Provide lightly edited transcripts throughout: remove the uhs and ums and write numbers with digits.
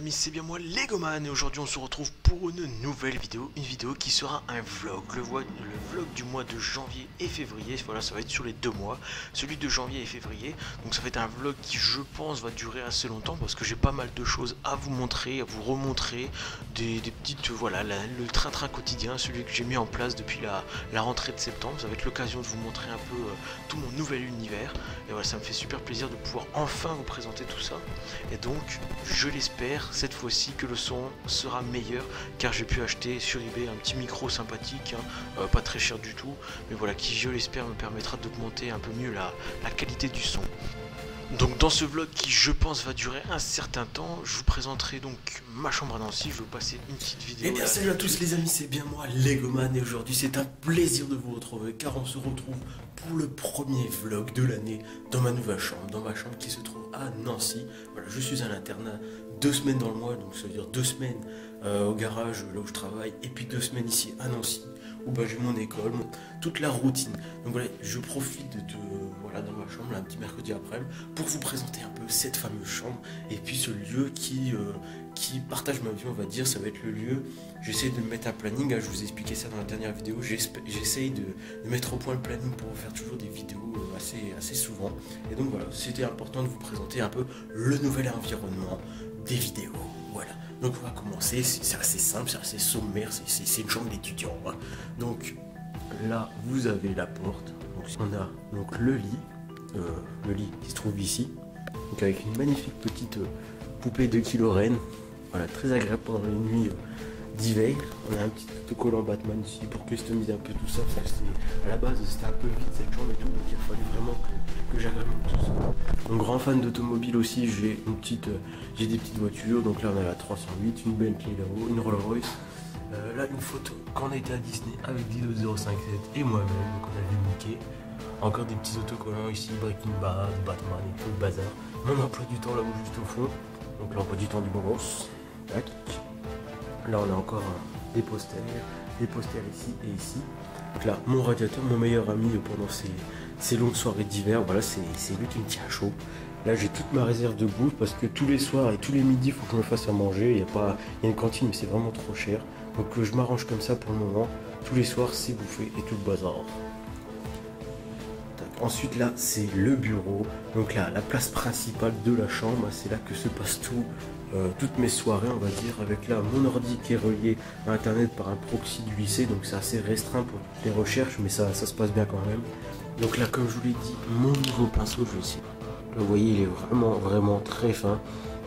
amis, c'est bien moi Legoman et aujourd'hui on se retrouve pour une nouvelle vidéo, une vidéo qui sera un vlog, le vlog du mois de janvier et février. Voilà, ça va être sur les 2 mois, celui de janvier et février. Donc ça va être un vlog qui, je pense, va durer assez longtemps parce que j'ai pas mal de choses à vous montrer, à vous remontrer, des petites, voilà, le train-train quotidien, celui que j'ai mis en place depuis la rentrée de septembre. Ça va être l'occasion de vous montrer un peu tout mon nouvel univers et voilà, ça me fait super plaisir de pouvoir enfin vous présenter tout ça. Et donc je l'espère cette fois-ci que le son sera meilleur, car j'ai pu acheter sur eBay un petit micro sympathique, pas très cher du tout, mais voilà, qui je l'espère me permettra d'augmenter un peu mieux la qualité du son. Donc dans ce vlog qui je pense va durer un certain temps, je vous présenterai donc ma chambre à Nancy. Je vais vous passer une petite vidéo. Eh bien salut à tous les amis, c'est bien moi Legoman et aujourd'hui c'est un plaisir de vous retrouver car on se retrouve pour le premier vlog de l'année dans ma nouvelle chambre, dans ma chambre qui se trouve à Nancy. Voilà, je suis à l'internat 2 semaines dans le mois, donc ça veut dire 2 semaines au garage là où je travaille et puis 2 semaines ici à Nancy où j'ai mon école, toute la routine. Donc voilà, je profite voilà, dans ma chambre un petit mercredi après pour vous présenter un peu cette fameuse chambre et puis ce lieu qui partage ma vie, on va dire. Ça va être le lieu, j'essaie de mettre un planning, je vous ai expliqué ça dans la dernière vidéo, j'essaye de mettre au point le planning pour faire toujours des vidéos assez souvent. Et donc voilà, c'était important de vous présenter un peu le nouvel environnement des vidéos. Voilà, donc on va commencer, c'est assez simple, c'est assez sommaire, c'est une chambre d'étudiant. Hein. Donc là, vous avez la porte, donc on a donc le lit qui se trouve ici, donc avec une magnifique petite poupée de Kylo Ren, voilà, très agréable pendant les nuits d'hiver. On a un petit autocollant Batman ici pour customiser un peu tout ça, parce que à la base c'était un peu vide cette chambre et tout, donc il fallait vraiment que j'agrémente tout ça. Donc grand fan d'automobile aussi, j'ai des petites voitures, donc là on a la 308, une Bentley là-haut, une Rolls Royce. Là une photo quand on a été à Disney avec Dido 057 et moi-même, donc on a vu Mickey. Encore des petits autocollants ici, Breaking Bad, Batman et tout le bazar. Mon emploi du temps là-haut juste au fond, donc l'emploi du temps du bon boss. Tac. Là on a encore des posters ici et ici. Donc là mon radiateur, mon meilleur ami pendant ces longues soirées d'hiver, voilà, c'est lui qui me tient chaud. Là j'ai toute ma réserve de bouffe parce que tous les soirs et tous les midis il faut que je me fasse à manger. Il y a une cantine mais c'est vraiment trop cher. Donc je m'arrange comme ça pour le moment. Tous les soirs c'est bouffé et tout le bazar. Ensuite là c'est le bureau, donc là la place principale de la chambre, c'est là que se passe toutes mes soirées, on va dire, avec là mon ordi qui est relié à internet par un proxy du lycée, donc c'est assez restreint pour les recherches mais ça se passe bien quand même. Donc là comme je vous l'ai dit, mon nouveau pinceau, je vais essayer, là vous voyez il est vraiment très fin,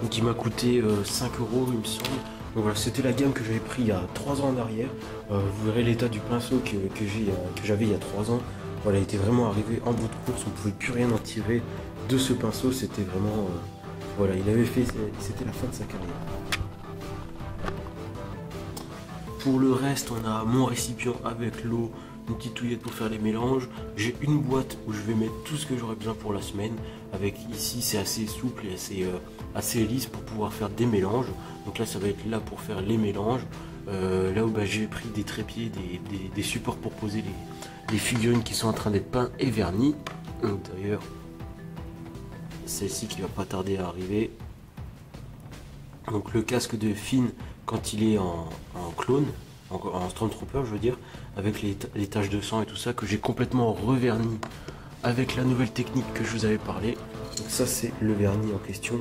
donc il m'a coûté 5 € il me semble. Donc voilà, c'était la gamme que j'avais pris il y a 3 ans en arrière. Vous verrez l'état du pinceau que j'avais il y a 3 ans. Voilà, il était vraiment arrivé en bout de course, on ne pouvait plus rien en tirer de ce pinceau, c'était vraiment... voilà, il avait fait, c'était la fin de sa carrière. Pour le reste, on a mon récipient avec l'eau, une petite touillette pour faire les mélanges. J'ai une boîte où je vais mettre tout ce que j'aurai besoin pour la semaine. Avec ici, c'est assez souple et assez lisse pour pouvoir faire des mélanges. Donc là, ça va être là pour faire les mélanges. Là où j'ai pris des trépieds, des supports pour poser les figurines qui sont en train d'être peints et vernis. D'ailleurs, celle-ci qui va pas tarder à arriver. Donc le casque de Finn quand il est en clone, en Stormtrooper je veux dire, avec les taches de sang et tout ça, que j'ai complètement reverni avec la nouvelle technique que je vous avais parlé. Donc ça c'est le vernis en question.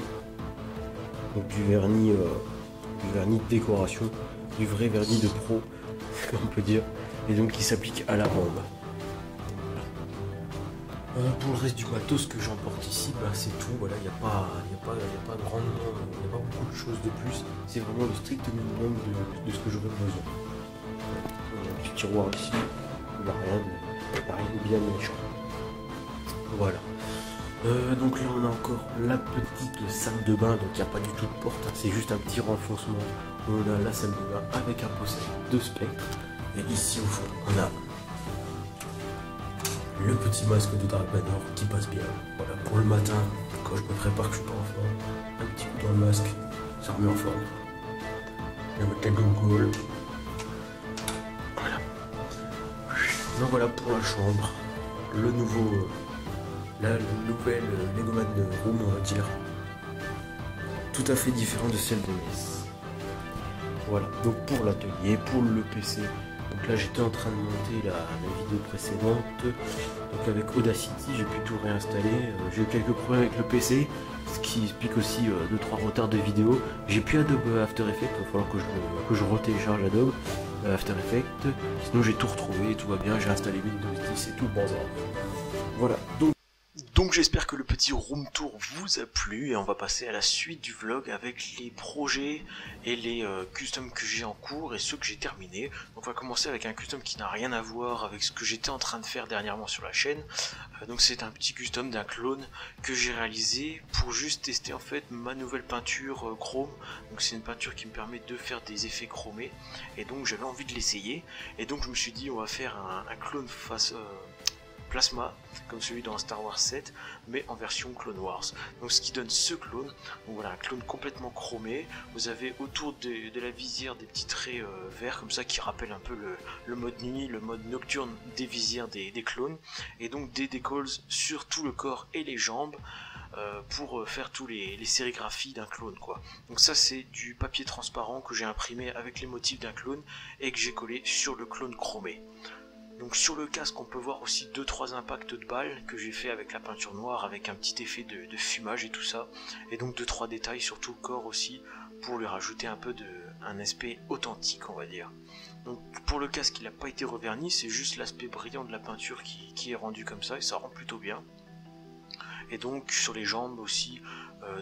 Donc du vernis de décoration, du vrai vernis de pro, on peut dire, et donc qui s'applique à la rampe. Pour le reste du matos que j'emporte ici, c'est tout. Voilà, il n'y a pas grandement, il n'y a pas beaucoup de choses de plus. C'est vraiment le strict minimum de ce que j'aurais besoin. Il y a un petit tiroir ici, il n'y a rien de bien méchant. Voilà. Donc là on a encore la petite salle de bain, donc il n'y a pas du tout de porte, hein, c'est juste un petit renfoncement. On a la salle de bain avec un poster de Spectre. Et ici au fond on a le petit masque de Dark Vador qui passe bien. Voilà, pour le matin, quand je me prépare que je suis pas en forme, un petit coup dans le masque, ça remet en forme. Et avec la gogole. Voilà. Donc voilà pour la chambre. Le nouvel Legoman Room, on va dire. tout à fait différente de celle de Metz. Voilà, donc pour l'atelier, pour le PC, donc là j'étais en train de monter la vidéo précédente, donc avec Audacity j'ai pu tout réinstaller, j'ai eu quelques problèmes avec le PC, ce qui explique aussi 2-3 retards de vidéo. J'ai plus Adobe After Effects, il va falloir que je retélécharge Adobe After Effects, sinon j'ai tout retrouvé, tout va bien, j'ai installé Windows 10 et tout le bazar. Voilà, donc j'espère que le petit room tour vous a plu et on va passer à la suite du vlog avec les projets et les customs que j'ai en cours et ceux que j'ai terminés. Donc on va commencer avec un custom qui n'a rien à voir avec ce que j'étais en train de faire dernièrement sur la chaîne. Donc c'est un petit custom d'un clone que j'ai réalisé pour juste tester en fait ma nouvelle peinture chrome. Donc c'est une peinture qui me permet de faire des effets chromés et donc j'avais envie de l'essayer et donc je me suis dit on va faire un clone face plasma comme celui dans Star Wars 7 mais en version Clone Wars. Donc ce qui donne ce clone, donc voilà un clone complètement chromé. Vous avez autour de la visière des petits traits verts comme ça qui rappellent un peu le mode nuit, le mode nocturne des visières des clones et donc des decals sur tout le corps et les jambes pour faire tous les sérigraphies d'un clone quoi. Donc ça c'est du papier transparent que j'ai imprimé avec les motifs d'un clone et que j'ai collé sur le clone chromé. Donc sur le casque on peut voir aussi 2-3 impacts de balles que j'ai fait avec la peinture noire avec un petit effet de fumage et tout ça. Et donc 2-3 détails sur tout le corps aussi pour lui rajouter un peu un aspect authentique on va dire. Donc pour le casque il n'a pas été reverni, c'est juste l'aspect brillant de la peinture qui est rendu comme ça et ça rend plutôt bien. Et donc sur les jambes aussi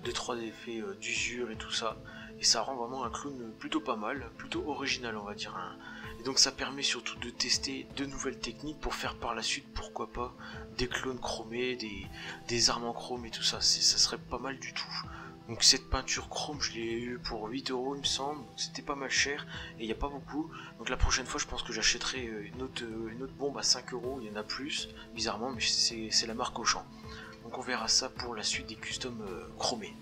2-3 effets d'usure et tout ça. Et ça rend vraiment un clone plutôt pas mal, plutôt original on va dire. Et donc ça permet surtout de tester de nouvelles techniques pour faire par la suite, pourquoi pas, des clones chromés, des armes en chrome et tout ça, ça serait pas mal du tout. Donc cette peinture chrome je l'ai eu pour 8 € il me semble, c'était pas mal cher et il n'y a pas beaucoup. Donc la prochaine fois je pense que j'achèterai une autre bombe à 5 €, il y en a plus, bizarrement, mais c'est la marque Auchan. Donc on verra ça pour la suite des customs chromés.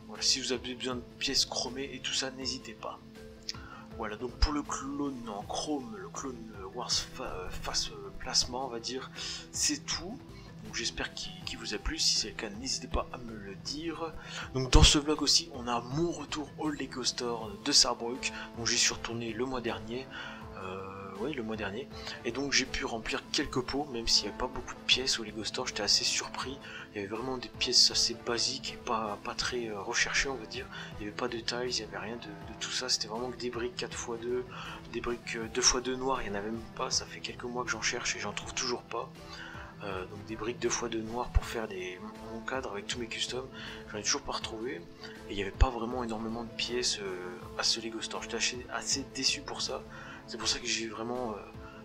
Voilà, si vous avez besoin de pièces chromées et tout ça, n'hésitez pas. Voilà, donc pour le clone en chrome, le clone Wars face plasma, on va dire, c'est tout. Donc j'espère qu'il vous a plu, si c'est le cas, n'hésitez pas à me le dire. Donc dans ce vlog aussi, on a mon retour au Lego Store de Sarrebruck. Donc j'y suis retourné le mois dernier. Oui, le mois dernier, et donc j'ai pu remplir quelques pots, même s'il n'y a pas beaucoup de pièces au Lego Store, j'étais assez surpris. Il y avait vraiment des pièces assez basiques et pas très recherchées on va dire. Il n'y avait pas de tiles, il n'y avait rien de tout ça, c'était vraiment que des briques 4x2, des briques 2x2 noires, il n'y en avait même pas, ça fait quelques mois que j'en cherche et j'en trouve toujours pas. Donc des briques 2x2 noires pour faire mon cadre avec tous mes customs, j'en ai toujours pas retrouvé, et il n'y avait pas vraiment énormément de pièces à ce Lego Store, j'étais assez déçu pour ça. C'est pour ça que j'ai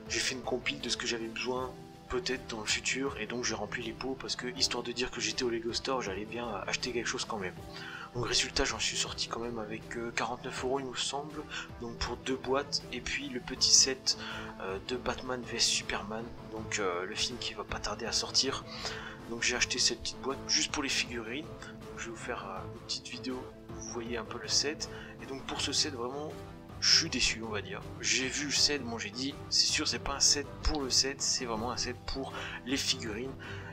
fait une compile de ce que j'avais besoin peut-être dans le futur et donc j'ai rempli les pots parce que histoire de dire que j'étais au Lego Store, j'allais bien acheter quelque chose quand même. Donc résultat j'en suis sorti quand même avec 49 € il me semble, donc pour 2 boîtes et puis le petit set de Batman vs Superman, donc le film qui va pas tarder à sortir. Donc j'ai acheté cette petite boîte juste pour les figurines, donc je vais vous faire une petite vidéo où vous voyez un peu le set. Et donc pour ce set vraiment je suis déçu on va dire. J'ai vu le set, bon j'ai dit c'est sûr c'est pas un set pour le set, c'est vraiment un set pour les figurines.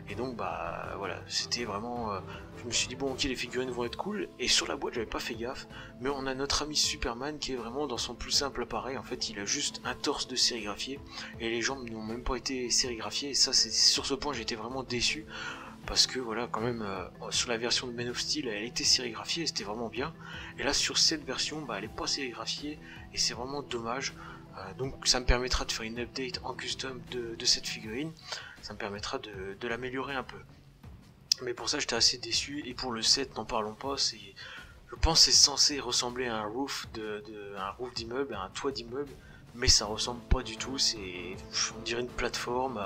Et donc bah voilà, c'était vraiment je me suis dit bon ok les figurines vont être cool. Et sur la boîte j'avais pas fait gaffe, mais on a notre ami Superman qui est vraiment dans son plus simple appareil. En fait il a juste un torse de sérigraphié et les jambes n'ont même pas été sérigraphiées. Et ça c'est sur ce point j'étais vraiment déçu. Parce que voilà quand même sur la version de Man of Steel elle était sérigraphiée et c'était vraiment bien, et là sur cette version bah, elle est pas sérigraphiée et c'est vraiment dommage. Donc ça me permettra de faire une update en custom de cette figurine, ça me permettra de l'améliorer un peu, mais pour ça j'étais assez déçu. Et pour le set n'en parlons pas, je pense c'est censé ressembler à un roof d'immeuble, à un toit d'immeuble, mais ça ressemble pas du tout, on dirait une plateforme.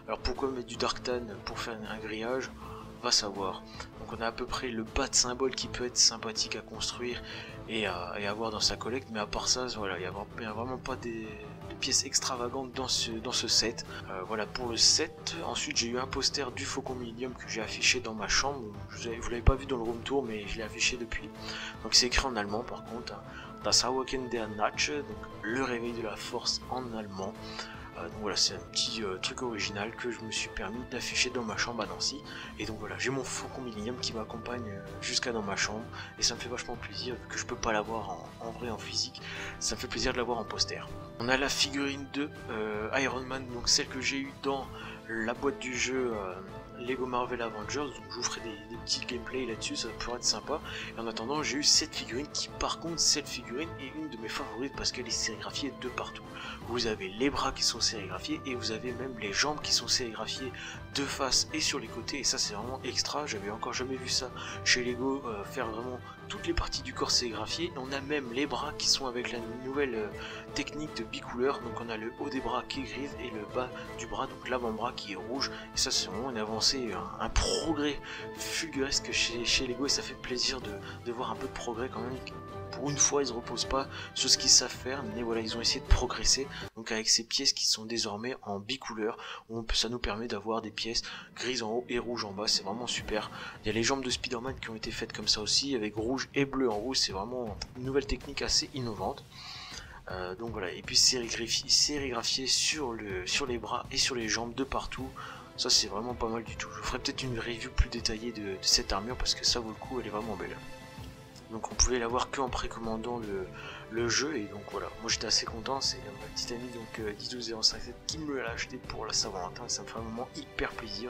Alors pourquoi mettre du dark tan pour faire un grillage, va savoir. Donc on a à peu près le bas de symbole qui peut être sympathique à construire et à avoir dans sa collecte, mais à part ça voilà, il n'y a vraiment pas de pièces extravagantes dans ce set. Voilà pour le set. Ensuite j'ai eu un poster du Faucon Millennium que j'ai affiché dans ma chambre, vous l'avez pas vu dans le room tour mais je l'ai affiché depuis. Donc c'est écrit en allemand par contre, Das Awaken der Nacht, donc le réveil de la force en allemand. Donc voilà, c'est un petit truc original que je me suis permis d'afficher dans ma chambre à Nancy. Et donc voilà, j'ai mon Faucon Millenium qui m'accompagne jusqu'à dans ma chambre. Et ça me fait vachement plaisir, vu que je peux pas l'avoir en vrai, en physique. Ça me fait plaisir de l'avoir en poster. On a la figurine de Iron Man, donc celle que j'ai eue dans la boîte du jeu Lego Marvel Avengers, donc je vous ferai des petits gameplays là-dessus, ça pourrait être sympa. Et en attendant, j'ai eu cette figurine qui, par contre, cette figurine est une de mes favorites parce qu'elle est sérigraphiée de partout. Vous avez les bras qui sont sérigraphiés et vous avez même les jambes qui sont sérigraphiées de face et sur les côtés, et ça c'est vraiment extra. J'avais encore jamais vu ça chez Lego, faire vraiment toutes les parties du corps sérigraphiées. On a même les bras qui sont avec la nouvelle technique de bicouleur, donc on a le haut des bras qui est gris et le bas du bras, donc l'avant-bras qui est rouge, et ça c'est vraiment une avancée, un progrès fulguresque chez Lego, et ça fait plaisir de voir un peu de progrès quand même. Pour une fois, ils ne se reposent pas sur ce qu'ils savent faire, mais voilà, ils ont essayé de progresser. Donc avec ces pièces qui sont désormais en bicouleur, ça nous permet d'avoir des pièces grises en haut et rouges en bas, c'est vraiment super. Il y a les jambes de Spider-Man qui ont été faites comme ça aussi, avec rouge et bleu en rouge, c'est vraiment une nouvelle technique assez innovante. Donc voilà, et puis sérigraphié sur les bras et sur les jambes de partout. Ça c'est vraiment pas mal du tout. Je ferai peut-être une review plus détaillée de cette armure parce que ça vaut le coup, elle est vraiment belle. Donc on pouvait l'avoir que en précommandant le jeu, et donc voilà, moi j'étais assez content. C'est ma petite amie donc 12057 qui me l'a acheté pour la Saint-Valentin, ça me fait vraiment hyper plaisir.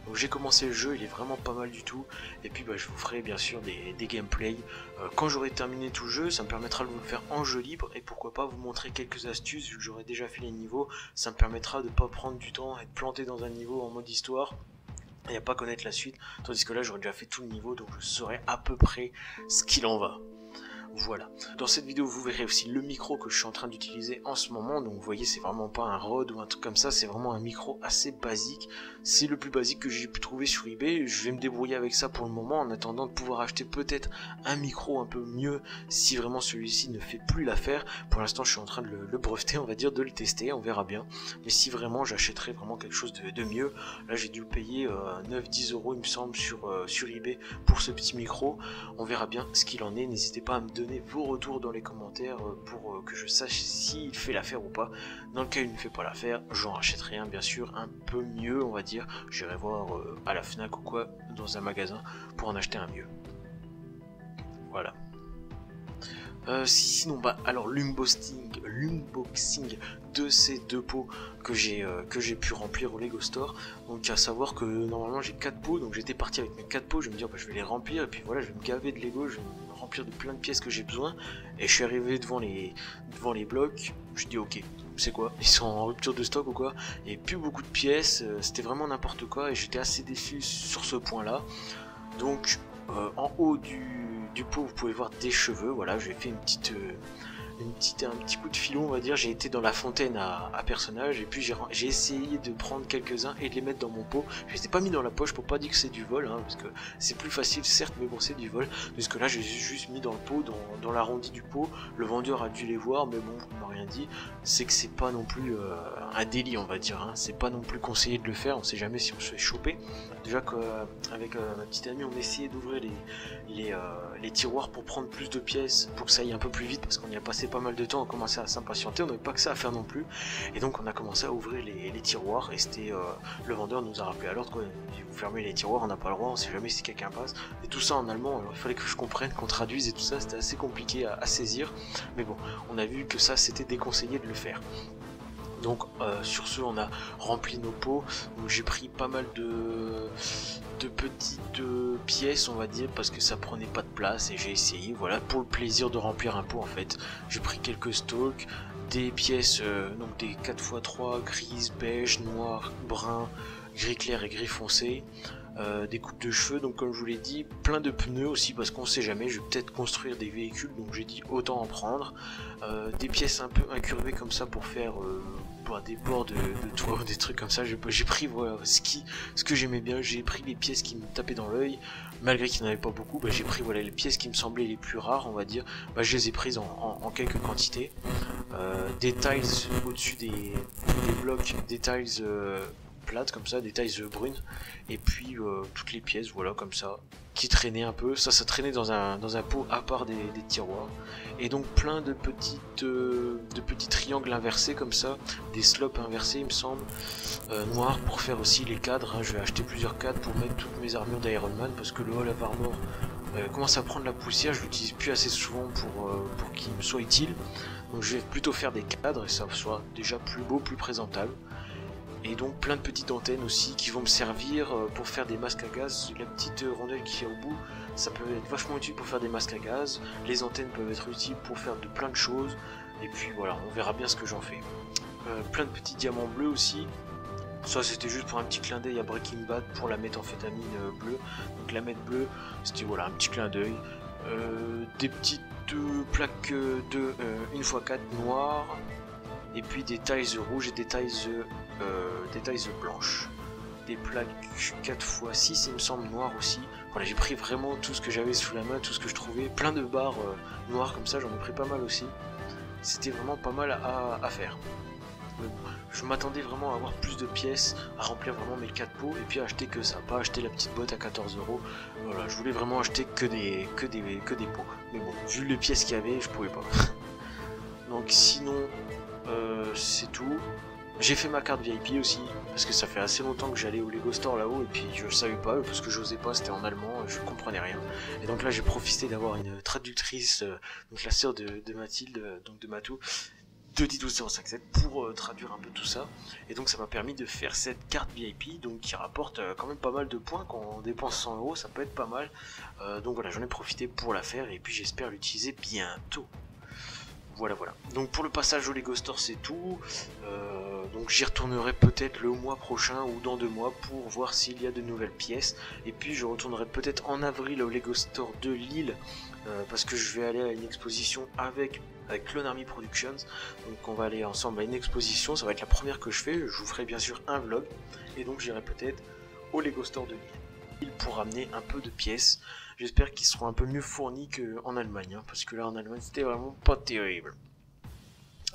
Donc j'ai commencé le jeu, il est vraiment pas mal du tout, et puis je vous ferai bien sûr des gameplays quand j'aurai terminé tout le jeu. Ça me permettra de vous le faire en jeu libre, et pourquoi pas vous montrer quelques astuces, vu que j'aurai déjà fait les niveaux. Ça me permettra de pas prendre du temps à être planté dans un niveau en mode histoire et à pas connaître la suite, tandis que là j'aurais déjà fait tout le niveau, donc je saurais à peu près ce qu'il en va. Voilà. Dans cette vidéo, vous verrez aussi le micro que je suis en train d'utiliser en ce moment. Donc vous voyez, c'est vraiment pas un Rode ou un truc comme ça, c'est vraiment un micro assez basique. C'est le plus basique que j'ai pu trouver sur eBay. Je vais me débrouiller avec ça pour le moment, en attendant de pouvoir acheter peut-être un micro un peu mieux si vraiment celui-ci ne fait plus l'affaire. Pour l'instant, je suis en train de le breveter, on va dire, de le tester, on verra bien. Mais si vraiment j'achèterais vraiment quelque chose de mieux, là j'ai dû payer 9-10 € il me semble sur eBay pour ce petit micro. On verra bien ce qu'il en est. N'hésitez pas à me donner vos retours dans les commentaires pour que je sache s'il fait l'affaire ou pas. Dans le cas où il ne fait pas l'affaire, j'en rachèterai un bien sûr un peu mieux, on va dire. J'irai voir à la Fnac ou quoi, dans un magasin, pour en acheter un mieux. Voilà. Sinon, alors l'unboxing de ces deux pots que j'ai pu remplir au Lego Store. Donc à savoir que normalement j'ai 4 pots, donc j'étais parti avec mes 4 pots, je vais me dire je vais les remplir, et puis voilà, je vais me gaver de Lego, je vais me remplir de plein de pièces que j'ai besoin. Et je suis arrivé devant les blocs, je dis ok, c'est quoi, ils sont en rupture de stock ou quoi, et plus beaucoup de pièces, c'était vraiment n'importe quoi, et j'étais assez déçu sur ce point là. Donc en haut du pot, vous pouvez voir des cheveux. Voilà, j'ai fait un petit coup de filon, on va dire. J'ai été dans la fontaine à personnages, et puis j'ai essayé de prendre quelques-uns et de les mettre dans mon pot. Je les ai pas mis dans la poche pour pas dire que c'est du vol, hein, parce que c'est plus facile certes, mais bon, c'est du vol. Parce que là j'ai juste mis dans le pot, dans l'arrondi du pot. Le vendeur a dû les voir, mais bon, il m'a rien dit. C'est que c'est pas non plus un délit, on va dire, hein. C'est pas non plus conseillé de le faire, on sait jamais si on se fait choper. Déjà qu'avec ma petite amie, on essayait d'ouvrir les tiroirs pour prendre plus de pièces, pour que ça aille un peu plus vite, parce qu'on y a passé pas mal de temps, on commençait à s'impatienter, on n'avait pas que ça à faire non plus, et donc on a commencé à ouvrir les tiroirs, et c'était le vendeur nous a rappelé à l'ordre, quoi. Vous fermez les tiroirs, on n'a pas le droit, on sait jamais si quelqu'un passe, et tout ça en allemand. Alors il fallait que je comprenne, qu'on traduise et tout ça, c'était assez compliqué à saisir, mais bon, on a vu que ça c'était déconseillé de le faire. Donc sur ce, on a rempli nos pots. J'ai pris pas mal de petites pièces, on va dire, parce que ça prenait pas de place, et j'ai essayé, voilà, pour le plaisir de remplir un pot en fait. J'ai pris quelques stalks, des pièces, donc des 4x3 grises, beige, noir, brun, gris clair et gris foncé. Des coupes de cheveux, donc comme je vous l'ai dit, plein de pneus aussi, parce qu'on sait jamais, je vais peut-être construire des véhicules, donc j'ai dit autant en prendre. Des pièces un peu incurvées comme ça pour faire des bords de toit, des trucs comme ça. J'ai pris, voilà, ce que j'aimais bien. J'ai pris les pièces qui me tapaient dans l'œil, malgré qu'il n'y en avait pas beaucoup. J'ai pris, voilà, les pièces qui me semblaient les plus rares, on va dire. Je les ai prises en quelques quantités. Des tiles au-dessus des blocs, des tiles plates comme ça, des tailles brunes, et puis toutes les pièces, voilà, comme ça, qui traînaient un peu. Ça traînait dans un pot à part des tiroirs. Et donc plein de petits triangles inversés comme ça, des slopes inversés il me semble, noirs pour faire aussi les cadres, hein. Je vais acheter plusieurs cadres pour mettre toutes mes armures d'Iron Man, parce que le Hall of Armor commence à prendre la poussière, je l'utilise plus assez souvent pour qu'il me soit utile. Donc je vais plutôt faire des cadres et ça soit déjà plus beau, plus présentable. Et donc plein de petites antennes aussi qui vont me servir pour faire des masques à gaz. La petite rondelle qui est au bout, ça peut être vachement utile pour faire des masques à gaz. Les antennes peuvent être utiles pour faire de plein de choses. Et puis voilà, on verra bien ce que j'en fais. Plein de petits diamants bleus aussi. Ça c'était juste pour un petit clin d'œil à Breaking Bad pour la méthamphétamine bleue. Donc la meth bleue, c'était voilà un petit clin d'œil. Des petites plaques de 1x4 noires. Et puis des tailles rouges et des tailles blanches. Des plaques 4x6 il me semble noires aussi. Voilà, j'ai pris vraiment tout ce que j'avais sous la main, tout ce que je trouvais. Plein de barres noires comme ça, j'en ai pris pas mal aussi. C'était vraiment pas mal à faire. Mais bon, je m'attendais vraiment à avoir plus de pièces, à remplir vraiment mes 4 pots et puis à acheter que ça, pas acheter la petite boîte à 14 €. Voilà, je voulais vraiment acheter que des pots. Mais bon, vu les pièces qu'il y avait, je pouvais pas. Donc sinon, c'est tout. J'ai fait ma carte VIP aussi, parce que ça fait assez longtemps que j'allais au Lego Store là-haut, et puis je savais pas, parce que j'osais pas, c'était en allemand, je comprenais rien. Et donc là j'ai profité d'avoir une traductrice, donc la sœur de Mathilde, donc de Matou, de 10-12-057 pour traduire un peu tout ça. Et donc ça m'a permis de faire cette carte VIP, donc qui rapporte quand même pas mal de points. Quand on dépense 100 €, ça peut être pas mal. Donc voilà, j'en ai profité pour la faire, et puis j'espère l'utiliser bientôt. Voilà. Donc pour le passage au Lego Store c'est tout. Donc j'y retournerai peut-être le mois prochain ou dans 2 mois pour voir s'il y a de nouvelles pièces. Et puis je retournerai peut-être en avril au Lego Store de Lille parce que je vais aller à une exposition avec Clone Army Productions. Donc on va aller ensemble à une exposition, ça va être la première que je fais. Je vous ferai bien sûr un vlog. Et donc j'irai peut-être au Lego Store de Lille pour ramener un peu de pièces. J'espère qu'ils seront un peu mieux fournis qu'en Allemagne, hein, parce que là en Allemagne c'était vraiment pas terrible.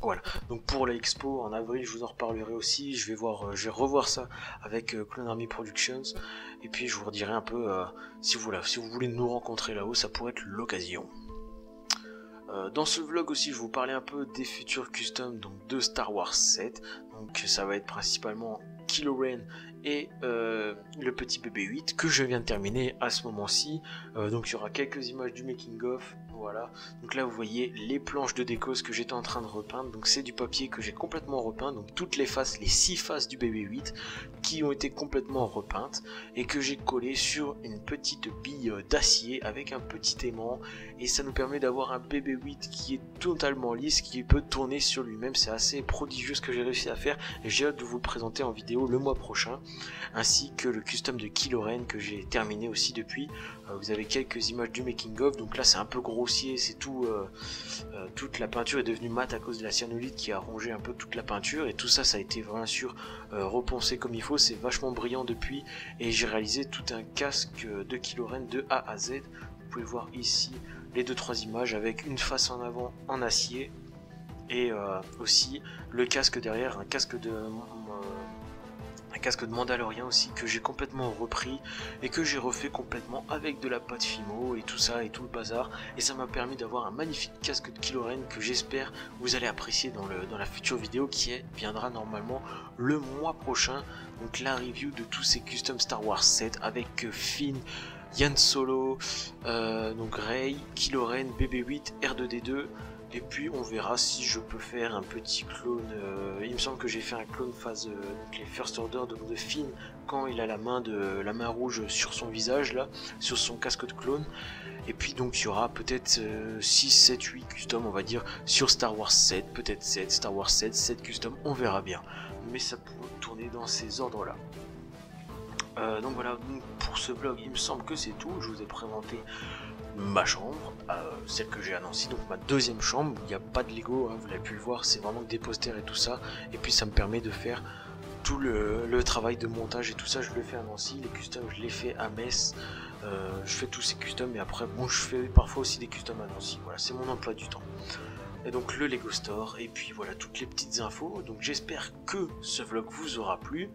Voilà, donc pour l'expo en avril je vous en reparlerai aussi, je vais revoir ça avec Clone Army Productions, et puis je vous redirai un peu si vous voulez nous rencontrer là-haut, ça pourrait être l'occasion. Dans ce vlog aussi je vais vous parler un peu des futurs customs donc de Star Wars 7, donc ça va être principalement Kylo Ren et le petit BB-8 que je viens de terminer à ce moment-ci. Donc il y aura quelques images du making of, voilà. Donc là vous voyez les planches de déco, ce que j'étais en train de repeindre. Donc c'est du papier que j'ai complètement repeint, donc toutes les faces, les 6 faces du BB-8 qui ont été complètement repeintes et que j'ai collé sur une petite bille d'acier avec un petit aimant, et ça nous permet d'avoir un BB-8 qui est totalement lisse, qui peut tourner sur lui-même. C'est assez prodigieux ce que j'ai réussi à faire, et j'ai hâte de vous le présenter en vidéo le mois prochain, ainsi que le custom de Kylo Ren que j'ai terminé aussi depuis. Vous avez quelques images du making of, donc là c'est un peu grossier, c'est tout, toute la peinture est devenue mate à cause de la cyanolite qui a rongé un peu toute la peinture, et tout ça ça a été bien sûr reponcé comme il faut, c'est vachement brillant depuis, et j'ai réalisé tout un casque de Kylo Ren de A à Z. Vous pouvez voir ici les 2-3 images avec une face en avant en acier, et aussi le casque derrière, un casque de Mandalorian aussi que j'ai complètement repris et que j'ai refait complètement avec de la pâte Fimo et tout ça et tout le bazar, et ça m'a permis d'avoir un magnifique casque de Kylo Ren que j'espère vous allez apprécier dans la future vidéo qui viendra normalement le mois prochain. Donc la review de tous ces custom Star Wars 7 avec Finn, Han Solo, donc Rey, Kylo Ren, BB-8, R2D2. Et puis on verra si je peux faire un petit clone. Il me semble que j'ai fait un clone phase donc les First Order de Finn quand il a la main rouge sur son visage là, sur son casque de clone. Et puis donc il y aura peut-être 6, 7, 8 custom on va dire sur Star Wars 7, peut-être 7, Star Wars 7, 7 custom, on verra bien. Mais ça pourrait tourner dans ces ordres là. Donc voilà, donc pour ce vlog il me semble que c'est tout. Je vous ai présenté ma chambre, celle que j'ai à Nancy, donc ma deuxième chambre. Il n'y a pas de Lego, hein, vous l'avez pu le voir, c'est vraiment des posters et tout ça, et puis ça me permet de faire tout le travail de montage et tout ça. Je le fais à Nancy, les customs je les fais à Metz, je fais tous ces customs, et après bon je fais parfois aussi des customs à Nancy, voilà c'est mon emploi du temps. Et donc le Lego Store, et puis voilà toutes les petites infos. Donc j'espère que ce vlog vous aura plu.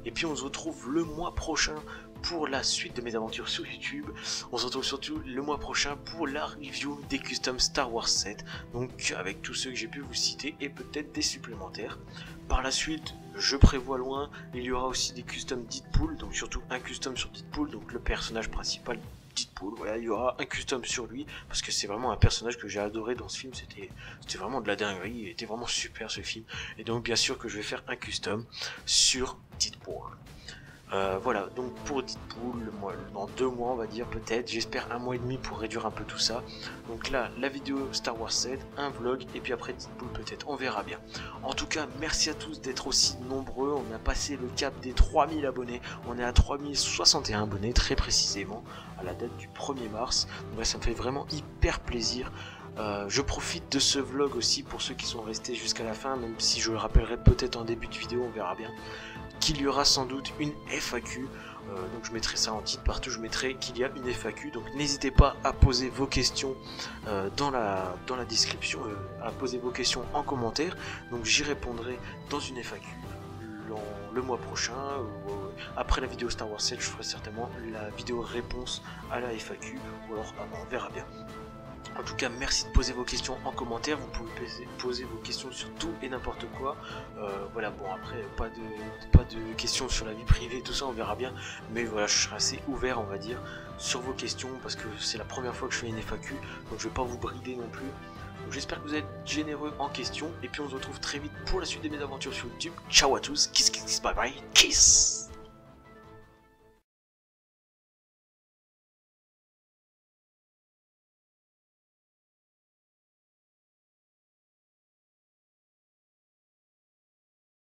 Et puis on se retrouve le mois prochain pour la suite de mes aventures sur YouTube. On se retrouve surtout le mois prochain pour la review des custom Star Wars 7, donc avec tous ceux que j'ai pu vous citer et peut-être des supplémentaires. Par la suite, je prévois loin, il y aura aussi des custom Deadpool, donc surtout un custom sur Deadpool, donc le personnage principal Deadpool. Voilà, il y aura un custom sur lui parce que c'est vraiment un personnage que j'ai adoré dans ce film. C'était vraiment de la dinguerie, il était vraiment super ce film. Et donc bien sûr que je vais faire un custom sur Deadpool. Voilà, donc pour Deadpool, dans 2 mois on va dire peut-être, j'espère 1 mois et demi pour réduire un peu tout ça. Donc là, la vidéo Star Wars 7, un vlog, et puis après Deadpool peut-être, on verra bien. En tout cas, merci à tous d'être aussi nombreux, on a passé le cap des 3000 abonnés, on est à 3061 abonnés très précisément, à la date du 1er mars. Donc là, ça me fait vraiment hyper plaisir. Je profite de ce vlog aussi pour ceux qui sont restés jusqu'à la fin, même si je le rappellerai peut-être en début de vidéo, on verra bien, qu'il y aura sans doute une FAQ, donc je mettrai ça en titre partout, je mettrai qu'il y a une FAQ, donc n'hésitez pas à poser vos questions dans la description, à poser vos questions en commentaire, donc j'y répondrai dans une FAQ le mois prochain, après la vidéo Star Wars 7, je ferai certainement la vidéo réponse à la FAQ, ou alors on verra bien. En tout cas, merci de poser vos questions en commentaire, vous pouvez poser vos questions sur tout et n'importe quoi. Voilà, bon après, pas de questions sur la vie privée, tout ça, on verra bien. Mais voilà, je serai assez ouvert, on va dire, sur vos questions, parce que c'est la première fois que je fais une FAQ, donc je vais pas vous brider non plus. Donc j'espère que vous êtes généreux en questions, et puis on se retrouve très vite pour la suite de mes aventures sur YouTube. Ciao à tous, kiss kiss, bye bye, kiss.